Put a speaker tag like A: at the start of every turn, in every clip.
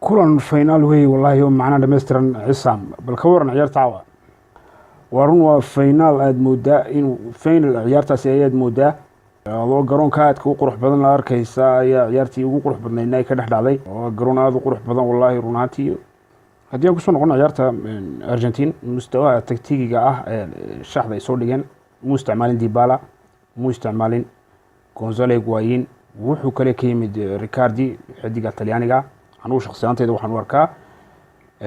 A: kulan final wey wallahi oo macna dhameystiran cisam bal ka waran ciyaarta warun waa final aad moodaa in final ciyaartaasi ayaad moodaa oo garoonka aad ku qurux badan la arkaysa ayaa ciyaartii ugu qurux badnayd ay ka dhaxdhacday oo garoon aad u qurux badan wallahi runtii haddii aan ku soo noqon ciyaarta Argentina mustawa taktiigiga ah shaxda ay soo dhigeen muu isticmaalin Dybala muu isticmaalin Gonzalo Higuain wuxuu kale ka yimid Ricardi xidiga Talyaaniga anuu shakhsiyaanteeda waxaan u arkaa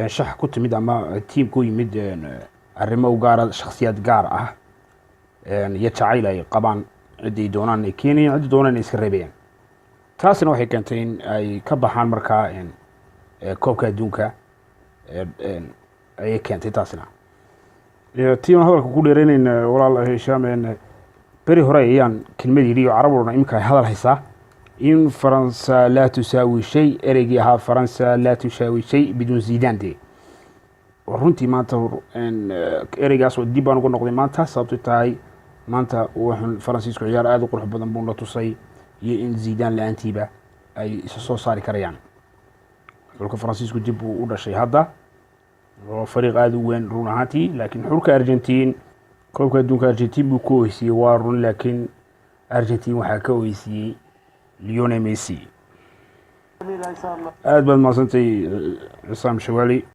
A: shax ku timid ama team ku yimid arrimo u gaar ah shakhsiyad gaar ah iyo jacayl ay qabaan cidii doonaan ay keenayaan cidii doonaan iska reebayaan taasina waxay keentay in ay ka baxaan markaa koobka adduunka ay keentay taasina team hadalka ku dheereynayna walaal Hisham beri hore ayaan kelmad yidhi carabuna imka hadal haysaa in فرنسا لا تساوي شيء ereygiihaa فرنسا لا تساوي شيء بدون زيدان de runtii maanta ereygaas oo dib baan ugu noqday maanta sababtoo tahay maanta waxaan Faransiisku ciyaar aad u qurux badan buu la tusay iyo in Zidane laantiiba ay isa soo saari karayaan xulka Faransiisku dib uu u dhashay hadda oo fariiq aad u weyn run ahaantii laakiin xulka Argentina koobka adduunka Argentina buu ku oysiyay waa run laakiin Argentina waxaa ka oysiyay Lionel Messi aad baad maasantay Cisam Shawali